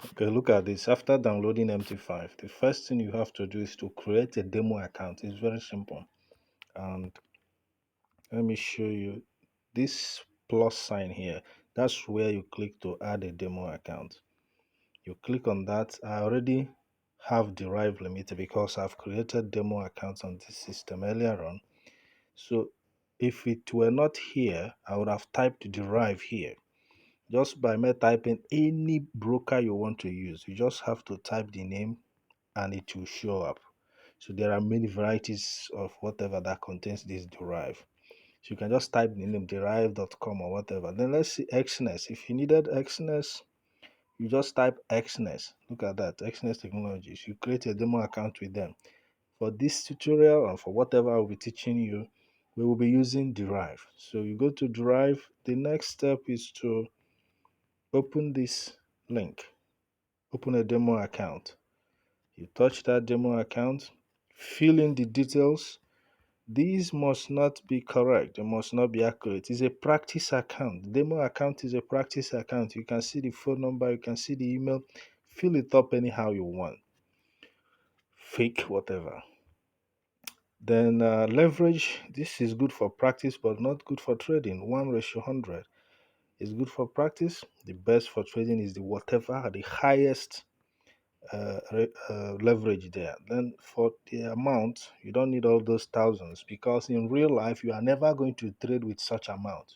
Okay, look at this. After downloading MT5, the first thing you have to do is to create a demo account. It's very simple. And let me show you this plus sign here. That's where you click to add a demo account. You click on that. I already have Derive Limited because I've created demo accounts on this system earlier on. So if it were not here, I would have typed Derive here. Just by me typing any broker you want to use, you just have to type the name and it will show up. So there are many varieties of whatever that contains this Derive. So you can just type the name derive.com or whatever. Then let's see Xness. If you needed Xness, you just type Xness. Look at that, Xness Technologies. You create a demo account with them. For this tutorial and for whatever I'll be teaching you, we will be using Derive. So you go to Derive. The next step is to open this link. Open a demo account. You touch that demo account, fill in the details. These must not be correct. They must not be accurate. It's a practice account. The demo account is a practice account. You can see the phone number, you can see the email. Fill it up anyhow you want. Fake, whatever. Then leverage. This is good for practice, but not good for trading. 1:100 is good for practice. The best for trading is the whatever, the highest leverage there. Then for the amount, you don't need all those thousands because in real life, you are never going to trade with such amount.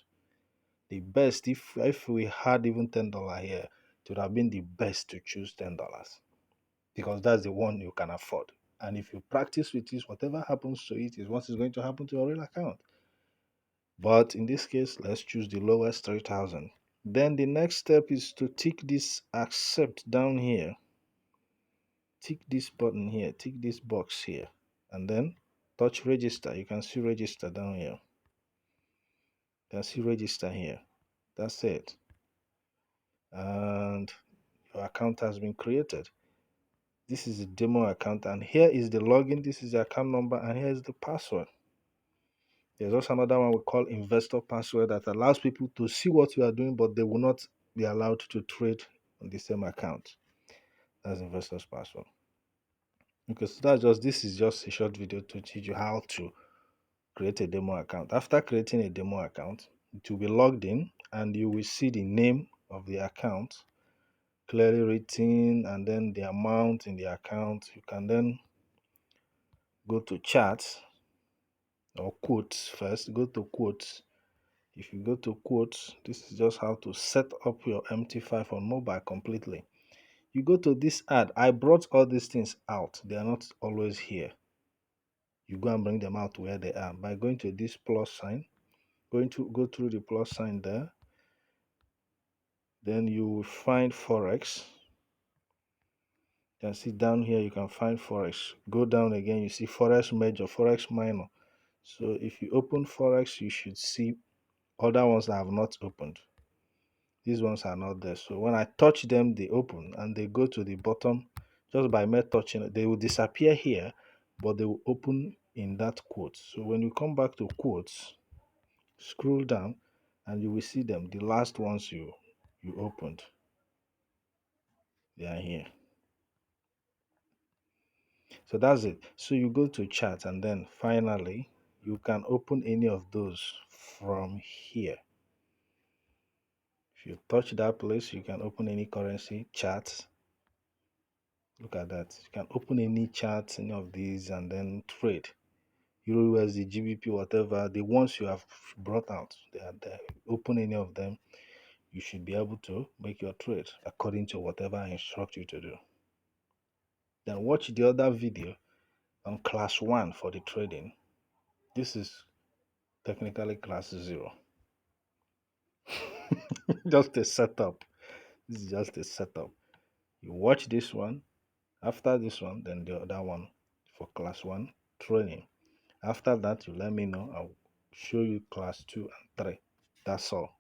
The best, if we had even $10 here, it would have been the best to choose $10 because that's the one you can afford. And if you practice with this, whatever happens to it is what is going to happen to your real account. But in this case, let's choose the lowest 3,000. Then the next step is to tick this accept down here. Tick this button here, tick this box here, and then touch register. You can see register down here. You can see register here. That's it. And your account has been created. This is a demo account, and here is the login. This is the account number, and here is the password. There's also another one we call investor password that allows people to see what you are doing, but they will not be allowed to trade on the same account. That's investor's password. Because this is just a short video to teach you how to create a demo account. After creating a demo account, it will be logged in and you will see the name of the account clearly written and then the amount in the account. You can then go to charts or quotes first. Go to quotes. If you go to quotes, this is just how to set up your MT5 on mobile completely. You go to this ad. I brought all these things out. They are not always here. You go and bring them out where they are by going to this plus sign. Going to go through the plus sign there. Then you will find Forex. You can see down here you can find Forex. Go down again, you see Forex major, Forex minor. So if you open Forex, you should see other ones that have not opened. These ones are not there. So when I touch them, they open and they go to the bottom. Just by me touching, they will disappear here, but they will open in that quote. So when you come back to quotes, scroll down and you will see them. The last ones you opened, they are here. So that's it. So you go to chat and then finally you can open any of those from here. If you touch that place, you can open any currency chart. Look at that. You can open any chart, any of these, and then trade. Euro, USD, GBP, whatever. The ones you have brought out, they are there. Open any of them. You should be able to make your trade according to whatever I instruct you to do. Then watch the other video on class 1 for the trading. This is technically class 0. Just a setup. This is just a setup. You watch this one. After this one, then the other one for class 1 training. After that, you let me know. I'll show you class 2 and 3. That's all.